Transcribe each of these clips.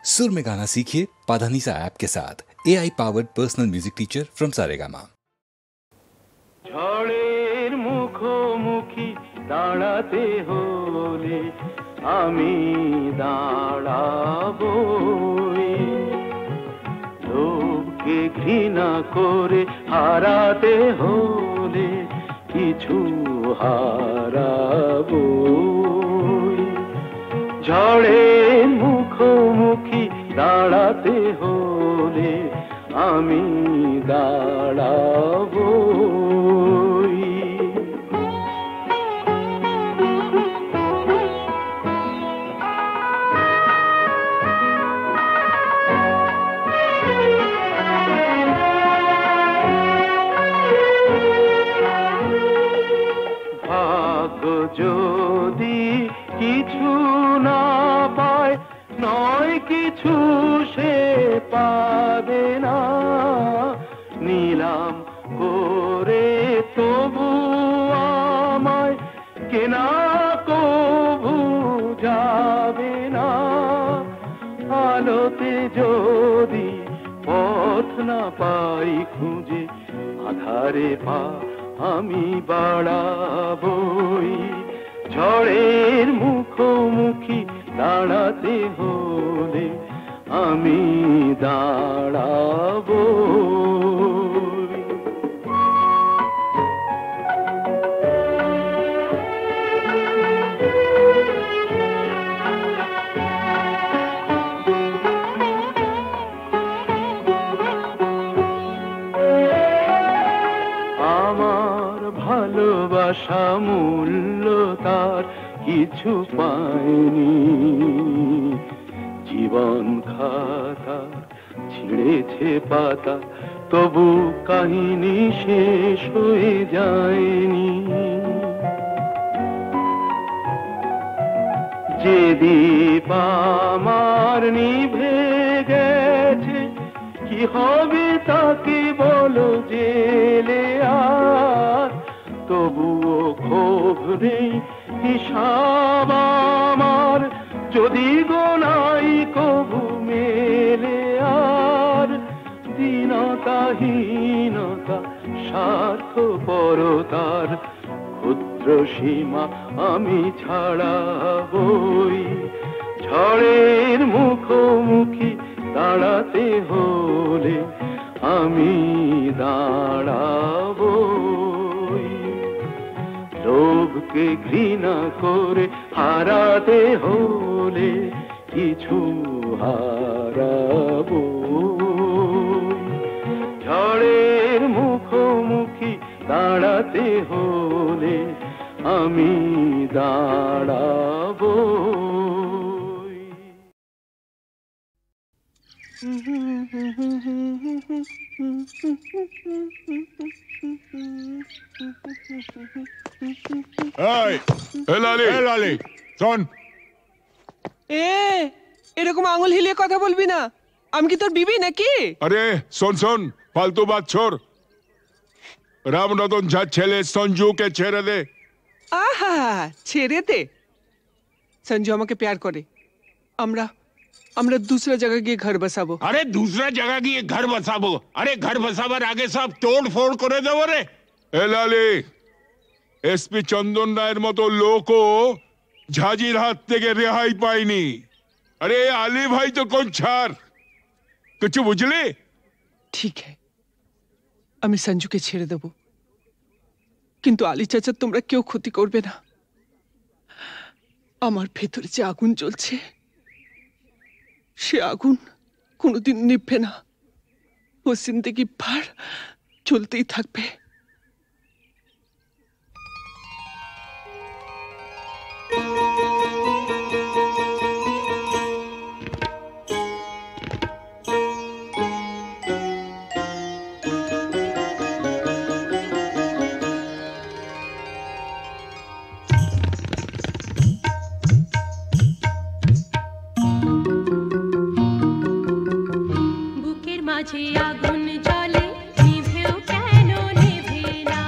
सुर में गाना सीखिए पाधानीसा ऐप के साथ। AI powered personal music teacher from Saregama. ঝড়ের মুখোমুখি দাঁড়াতে হলে আমি দাঁড়াবই, লোভকে ঘৃণা করে হারাতে হলে কিছু হারাবই। ঝড়ের মুখোমুখি দাঁড়াতে হলে আমি দাঁড়াবই। ভাগ্য যদি কিছু না পায়, নয় কিছু সে পাবে না, নিলাম করে তবু আমায় কেনা কবু যাবে না। আলোতে যদি পথ না পাই খুঁজে, আধারে পা আমি বাড়াবই। ঝড়ের মুখোমুখি দাঁড়াতে হলে আমি দাঁড়াবই। আমার ভালোবাসা মূল্য তার কিছু পায়নি, জীবন খাতা ছিঁড়েছে পাতা, তবু কাহিনী শেষ হয়ে যায়নি। যে দীপ আমার নিভে গেছে, কি হবে তাকে বলো জেলে আর, তবুও ক্ষোভ নেই হিসাব আমার, যদি গোনাই কবু মেলে আর। দীনতাহীনতা স্বার্থপরতার ক্ষুদ্র সীমা আমি ছাড়াবই। ঝড়ের মুখোমুখি দাঁড়াতে হলে আমি দাঁড়াবই। লোভকে ঘৃণা করে হারাতে হলে কিছু হারাবই। ঝড়ের মুখোমুখি দাঁড়াতে হলে আমি দাঁড়াবই। লালি শোন, এরকম আঙুল হিলিয়ে কথা বলবি না, আমি কি তোর বিবি নাকি? আরে শোন শোন, ফালতু বাত ছোড়। রামরতন ঝা ছেলে সঞ্জুকে ছেড়ে দে। আহা, ছেড়ে দে। সঞ্জু আমাকে প্যার করে, আমরা दूसरा जगह গিয়ে ঘর বসাবো। আরে दूसरा जगह গিয়ে ঘর বসাবো? আরে ঘর বসাবার আগে সব তোড় ফোড় করে দেবো রে। এ লালি, এসপি চন্দন রায়ের মতো লোকও ঝাঁঝির হাত থেকে রেহাই পায়নি। আরে আলী ভাই তো কোন ছাড়, কিছু বুঝলি? ঠিক है, আমি সঞ্জুকে ছেড়ে দেব, কিন্তু আলী চাচা তোমরা কেউ ক্ষতি করবে না। আমার ভেতরে যে আগুন জ্বলছে, সে আগুন কোনোদিন নিভবে না, ও জিন্দেগি ভর জ্বলতেই থাকবে। মাঝে আগুন জ্বলে নিভেও কেন নেভে না,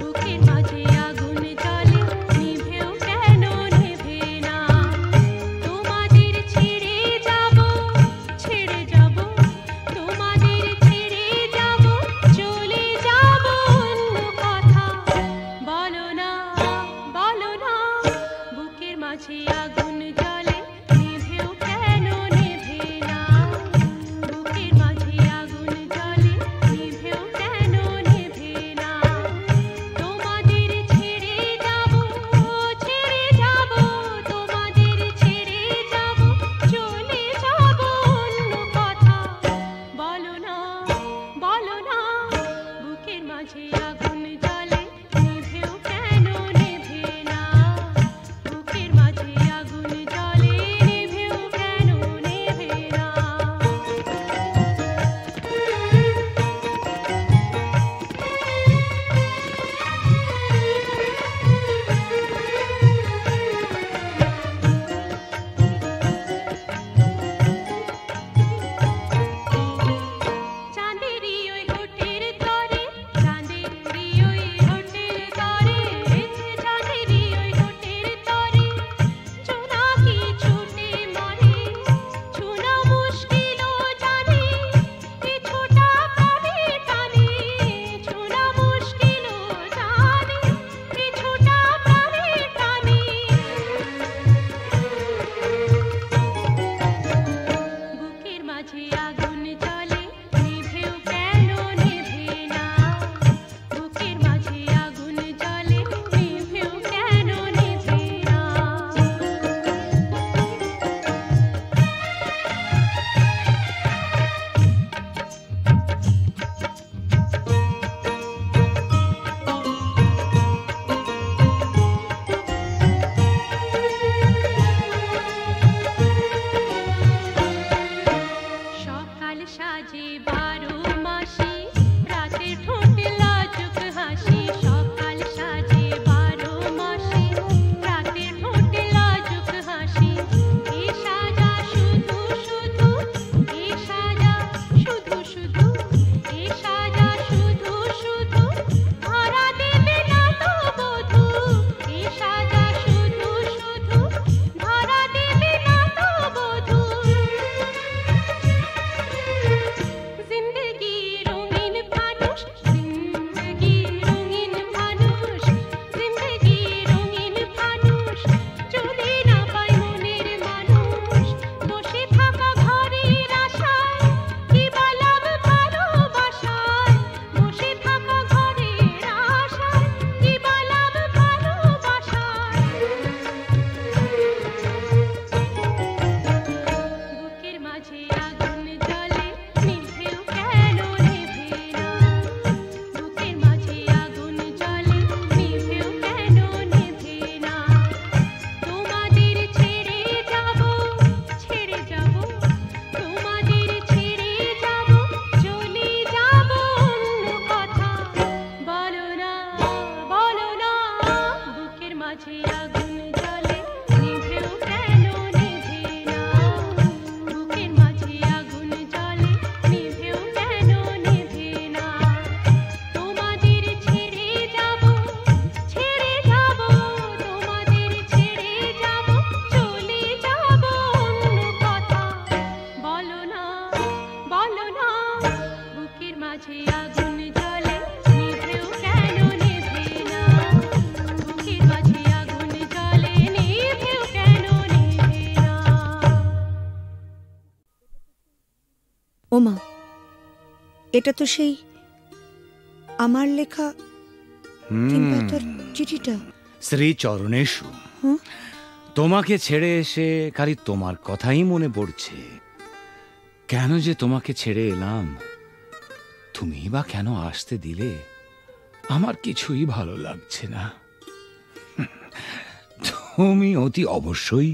বুকের মাঝে আগুন জ্বলে নিভেও কেন নেভে না, তোমাদের ছেড়ে যাব ওমা, এটা তো সেই আমার লেখা তিন পাতার চিঠিটা। শ্রী চরণেশু, তোমাকে ছেড়ে এসে খালি তোমার কথাই মনে পড়ছে। কেন যে তোমাকে ছেড়ে এলাম, তুমি বা কেন আসতে দিলে, আমার কিছুই ভালো লাগছে না। তুমি অতি অবশ্যই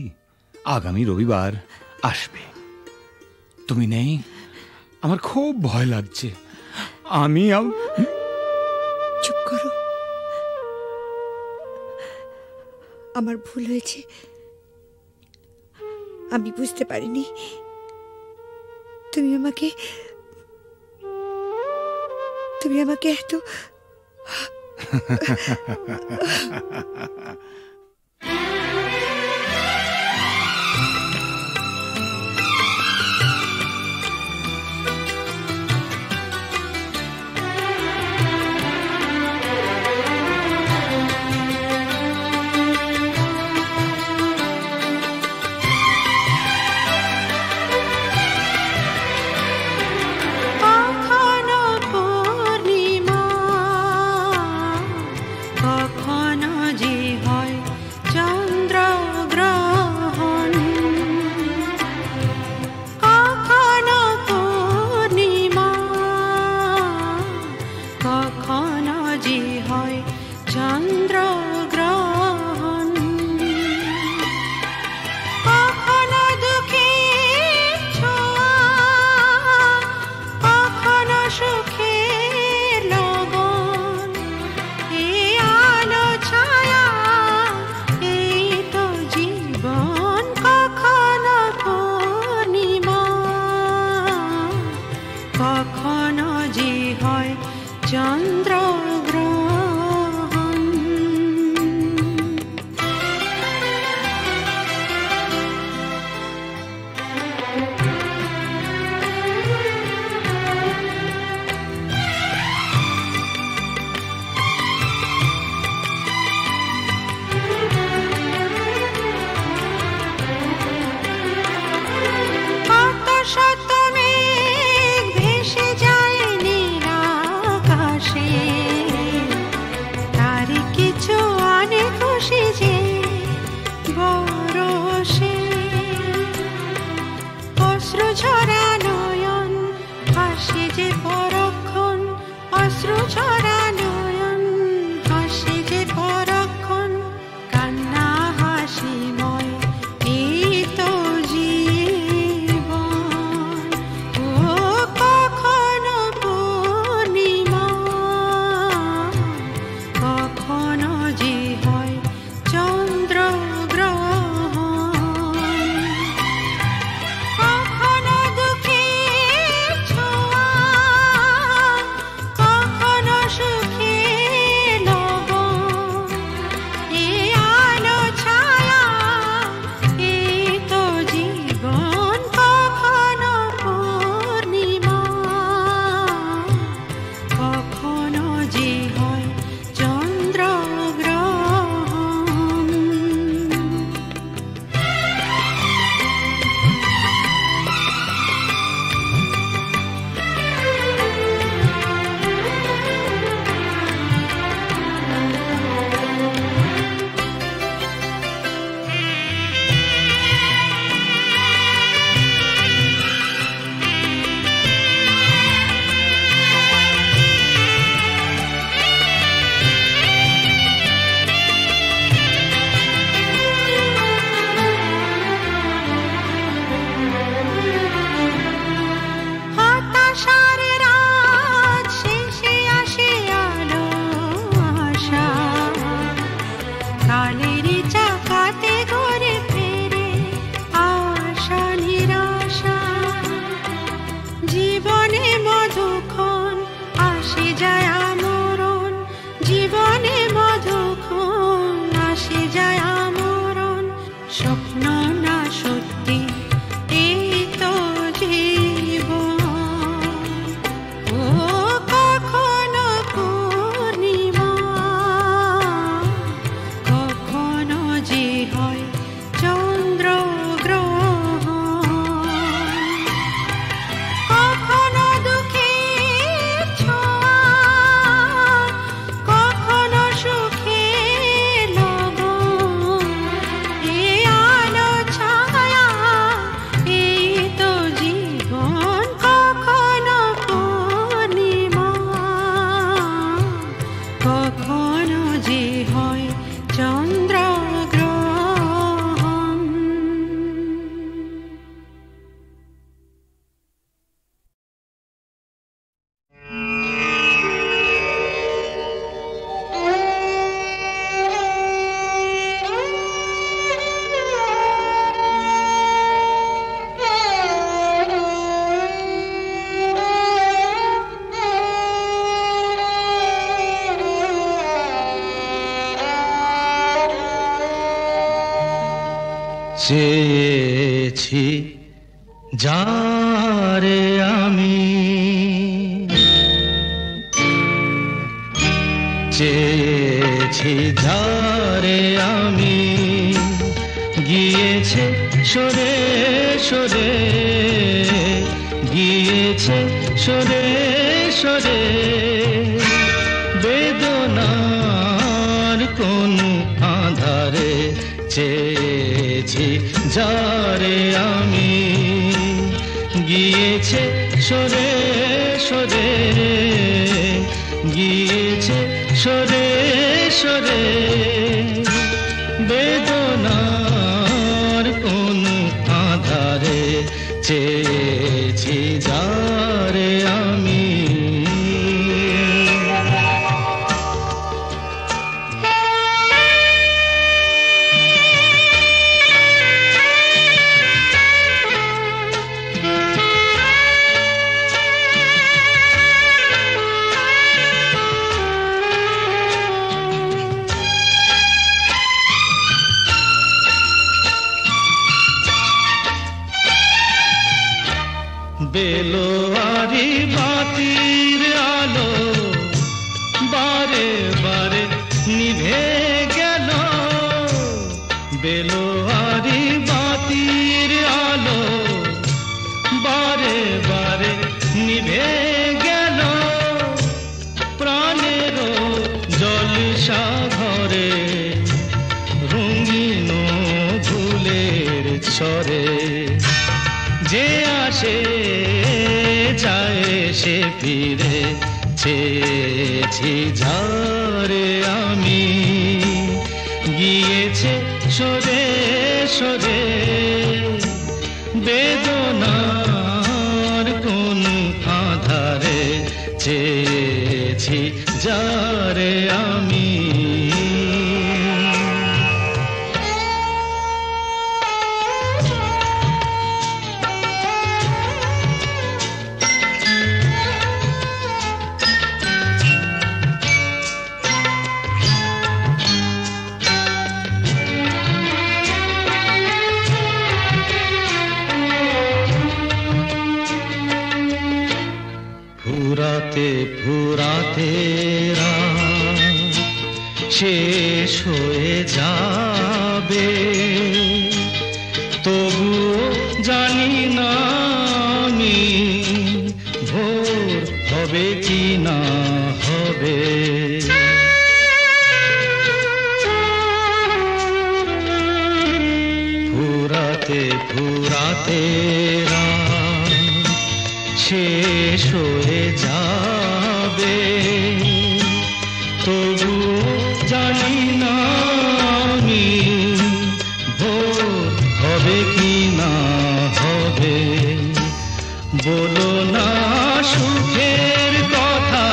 আগামী রবিবার আসবে। তুমি নেই, আমার খুব ভয় লাগছে। আমি চুপ করো, আমার ভুল হয়েছে। আমি বুঝতে পারিনি তুমি আমাকে এত কখনো চেয়েছি যারে আমি, চেয়েছি যারে আমি, গিয়েছে সরে সরে, গিয়েছে সরে সরে, বেদনার কোন আধারে চেয়েছি যারে আমি, গিয়েছে সরে সরে, গিয়েছে সরে সরে, বেদনার কোন আধারে চেয়েছি যারে আমি। বেলোয়ারি বাতির আলো বারে বারে নিভে গেল, বেলোয়ারি বাতির আলো বারে বারে নিভে গেল, প্রাণের জলসা ঘরে রঙিন ফুলের ছড়ে, যে আসে যায় সে ফিরে, চেয়েছি যারে আমি, গিয়েছে সরে সরে, বেদনার কোন আধারে চেয়েছি যারে আমি। ফুরাতে ফুরাতে রাত শেষ হয়ে যাবে, তবুও জানি না আমি ভোর হবে কি না হবে। ফুরাতে ফুরাতে রাত শেষ হয়ে যাবে, তবু জানি না আমি ভোর হবে কি না হবে। বলো না সুখের কথা,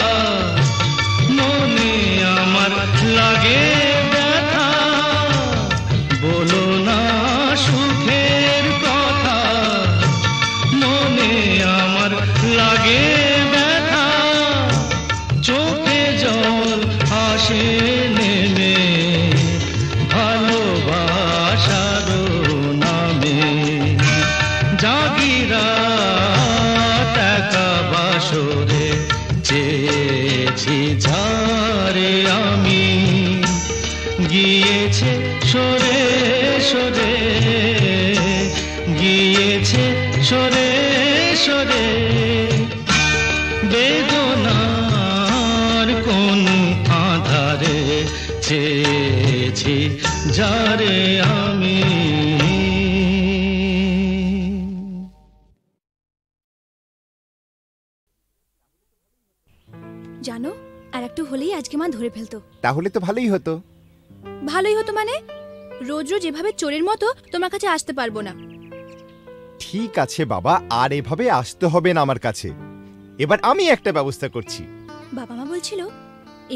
মনে আমার লাগে ব্যথা, বলো না সুখের কথা, মনে আমার লাগে ব্যথা, চোখে জল আসে নেমে ভালোবাসার নামে, জাগিরা টাকা বাসরে চেয়েছি যারে আমি, গিয়েছে সরে সরে, গিয়েছে সরে সরে, বেদনার কোন আধারে চেয়েছি যারে আমি। জানো, আর একটু হলেই আজকে মা ধরে ফেলতো। তাহলে তো ভালোই হতো। ভালোই হতো মানে? রোজ রোজ এভাবে চোরের মতো তোমার কাছে আসতে পারবো না। ঠিক আছে বাবা, আর এভাবে আসতে হবে না আমার কাছে। এবার আমি একটা ব্যবস্থা করছি। বাবা মা বলছিল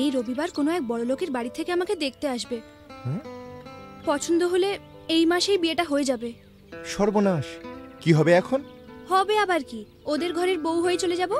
এই রবিবার কোনো এক বড় লোকের বাড়ি থেকে আমাকে দেখতে আসবে, পছন্দ হলে এই মাসেই বিয়েটা হয়ে যাবে। সর্বনাশ, কি হবে এখন? হবে আবার কি, ওদের ঘরের বউ হয়ে চলে যাব।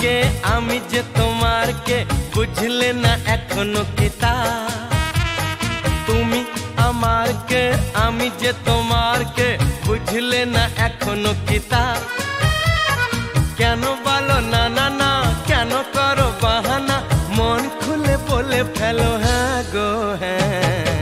কে আমি যে তোমার কে বুঝলে না এখনো কি তা তুমি আমার কে আমি যে তোমার কে বুঝলে না এখনো কি তা কেন বলো না না না কেন করো বাহানা মন খুলে বলে ফেলো হ্যাঁ গো হ্যাঁ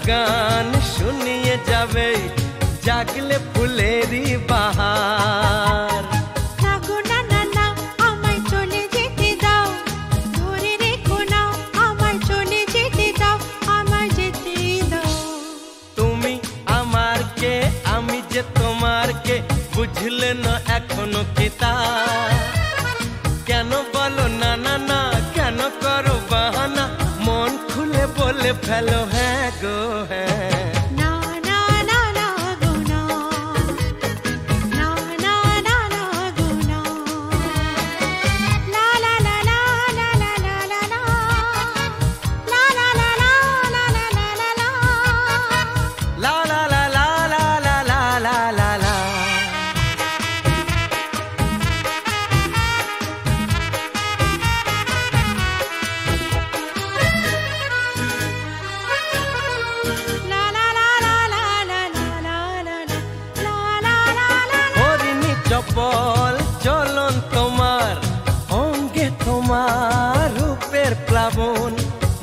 গান শুনিয়ে যাবে জাগলে ফুলেরই বাহার না না না আমায় চলে যেতে দাও ধরে রেখো না আমায় চলে যেতে দাও আমায় যেতে দাও তুমি আমার কে আমি যে তোমার কে বুঝলে না এখনো কি তা কেন বলো না না না কেন করো বাহানা মন খুলে বলে ফেলো হ্যাঁ গো হ্যাঁ চপল চলন তোমার অঙ্গে তোমার রূপের প্লাবন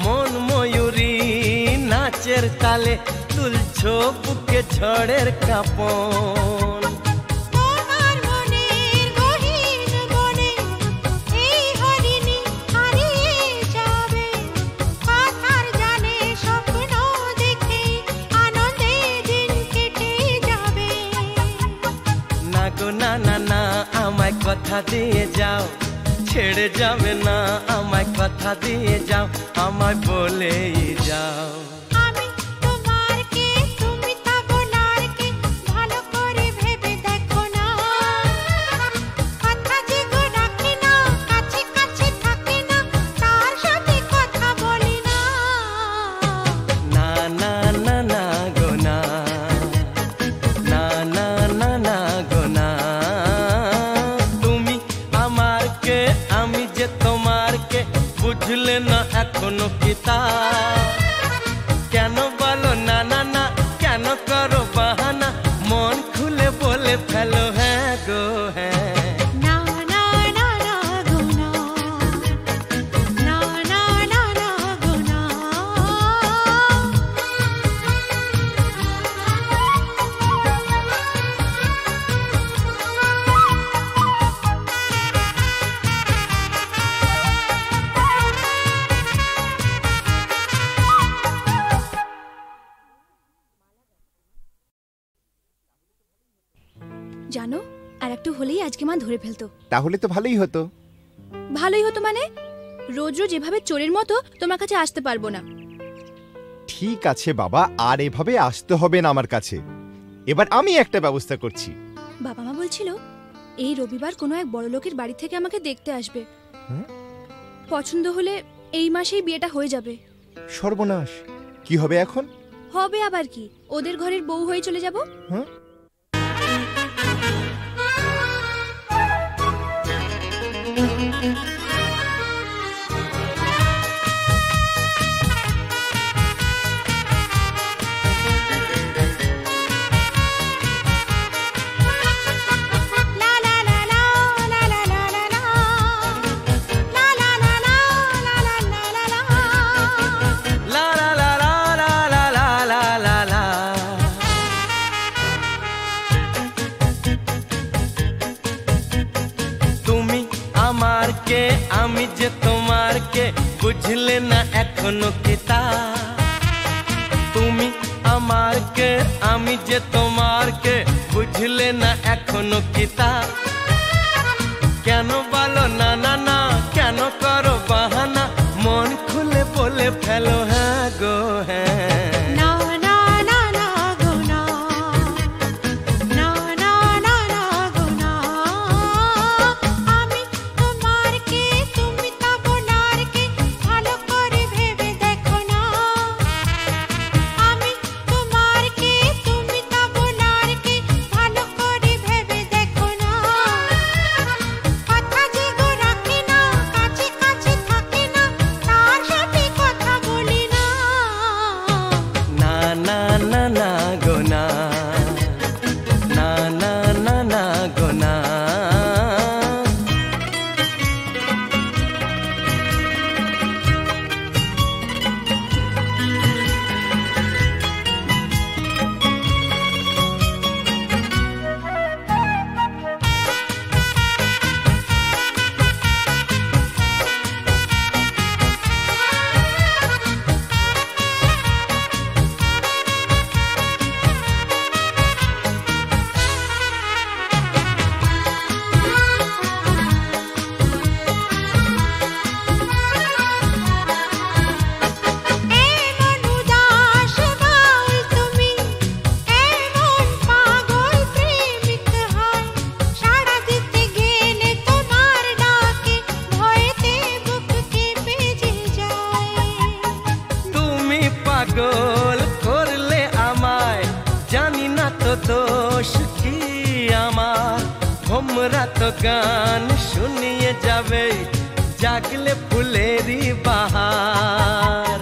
মন ময়ূরী নাচের তালে তুলছো বুকে ঝড়ের কাঁপন না না না আমায় কথা দিয়ে যাও ছেড়ে যাবে না আমায় কথা দিয়ে যাও আমায় বলেই যাও বুঝলে না এখনো কি তা কেন বলো না না না কেন করো বাহানা মন খুলে বলে ফেলো হ্যাঁ গো হ্যাঁ জানো আর একটু হলেই আজকে মা ধরে ফেলতো তাহলে তো ভালোই হতো ভালোই হতো মানে রোজ রোজ এভাবে চোরের মতো তোমার কাছে আসতে পারবো না ঠিক আছে বাবা আর এভাবে আসতে হবে না আমার কাছে এবার আমি একটা ব্যবস্থা করছি। বাবা মা বলছিল এই রবিবার কোনো এক বড় লোকের বাড়ি থেকে আমাকে দেখতে আসবে। পছন্দ হলে এই মাসেই বিয়েটা হয়ে যাবে। সর্বনাশ, কি হবে এখন? হবে আবার কি, ওদের ঘরের বউ হয়ে চলে যাব। আমি যে তোমার কে বুঝলে না এখনো কিতা, তুমি আমার কে আমি যে তোমার কে বুঝলে না এখনো কিতা, কেন বলো না না না, কেন করো বাহানা, মন খুলে বলে ফেলো হ্যাঁ গো হ্যাঁ। পাগল করলে আমায়, জানি না তো দোষ কি আমার, ভোমরা তো গান শুনিয়ে যাবে জাগলে ফুলেরই বাহার।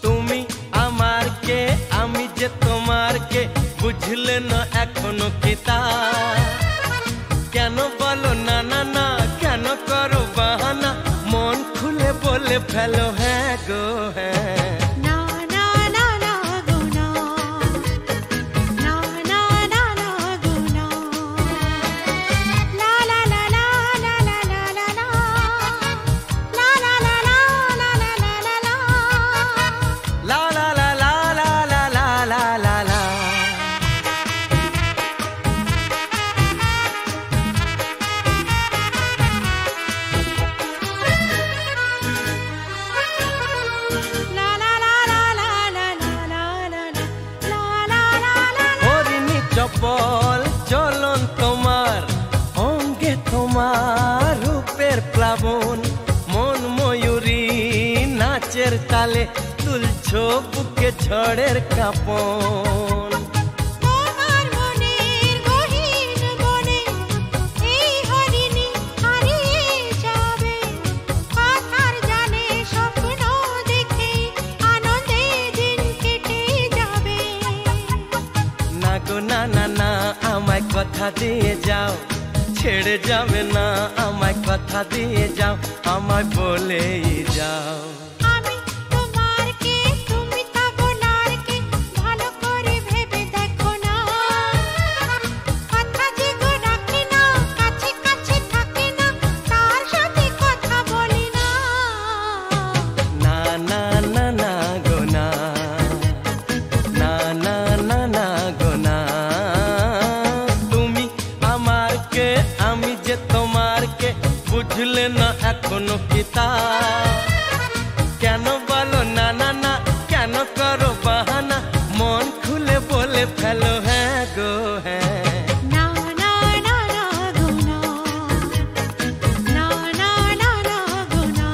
তুমি আমার কে আমি যে তোমার কে বুঝলে না এখনো কিতা, কেন বলো না না না, কেন করো বাহানা, মন খুলে বলে ফেলো হ্যাঁ গো হ্যাঁ। চপল চলন তোমার, অঙ্গে তোমার রূপের প্লাবন, মন ময়ূরী নাচের তালে তুলছো বুকে ঝড়ের কাঁপন। না না না আমায় কথা দিয়ে যাও, ছেড়ে যাবে না আমায় কথা দিয়ে যাও, আমায় বলেই যাও। বুঝলে না এখনো কি তা কেন বলো না না না কেন করো বাহানা মন খুলে বলে ফেলো হ্যাঁ গো হ্যাঁ না না না না গো না না না না না গো না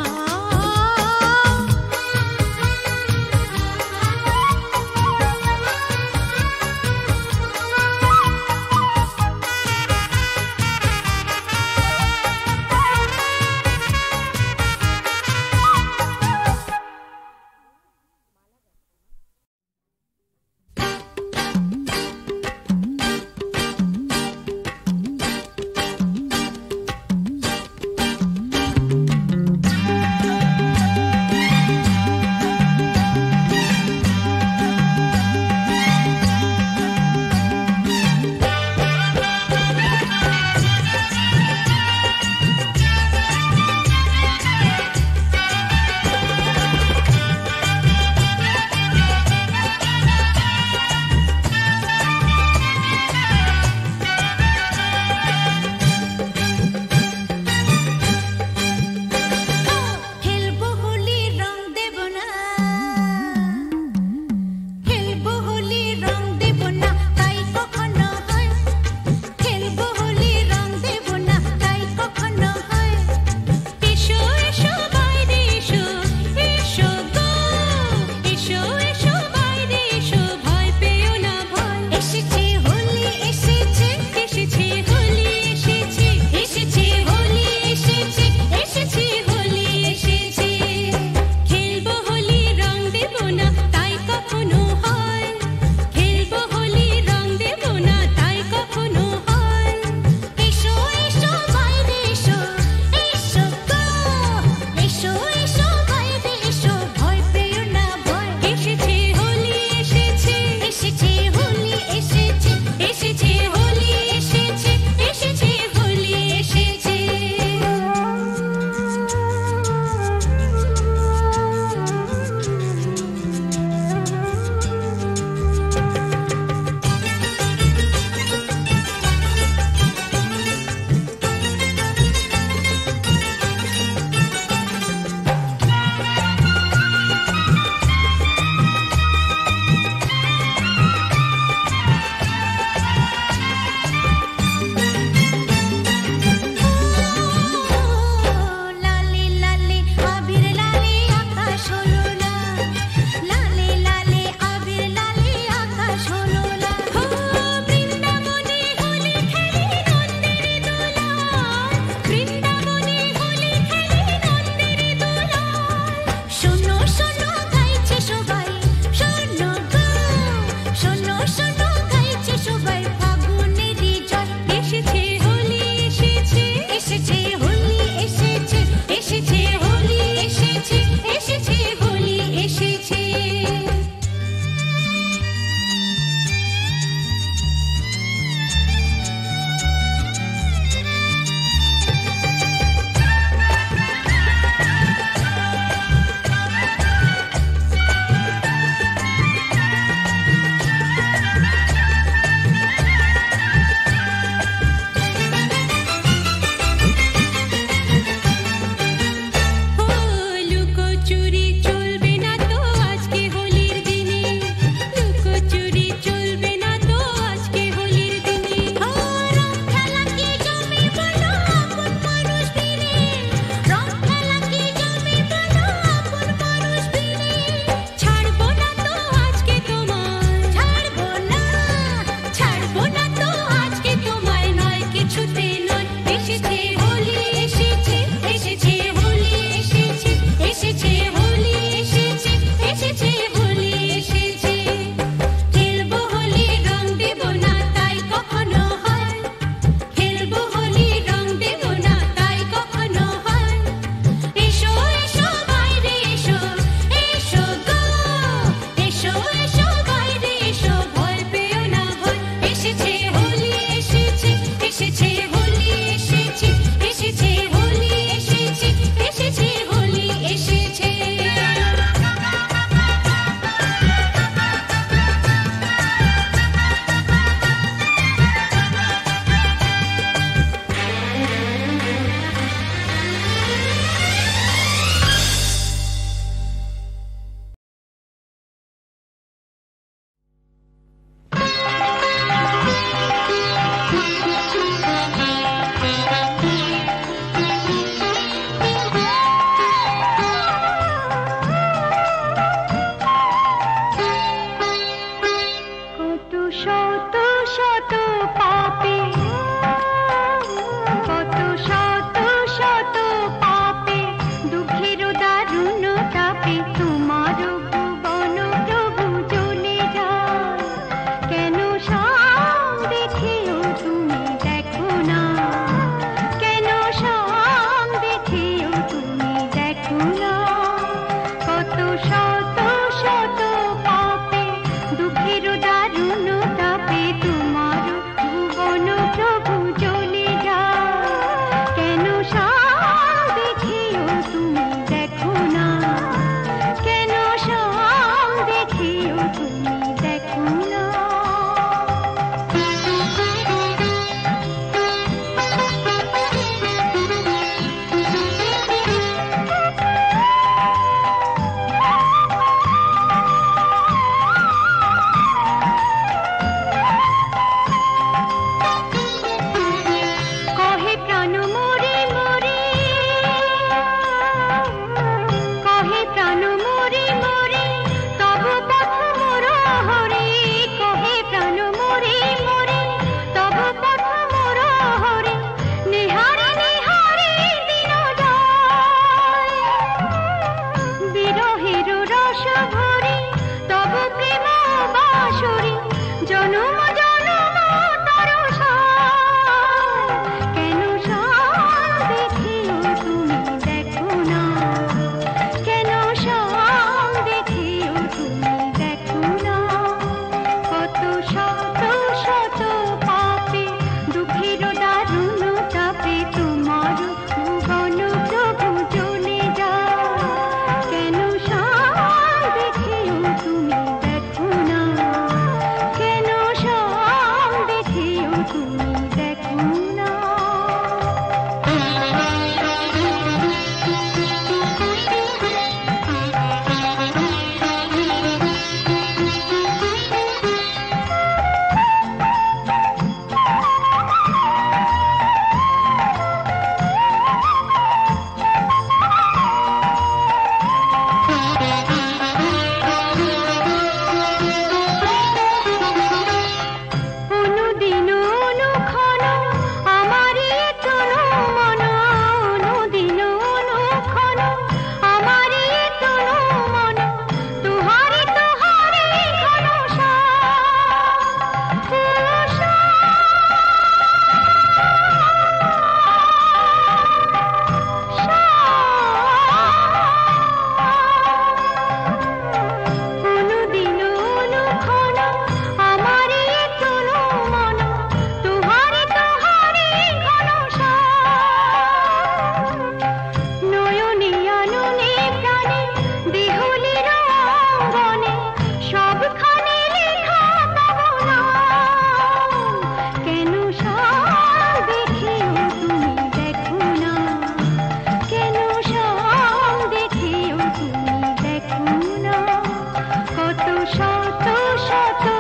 শত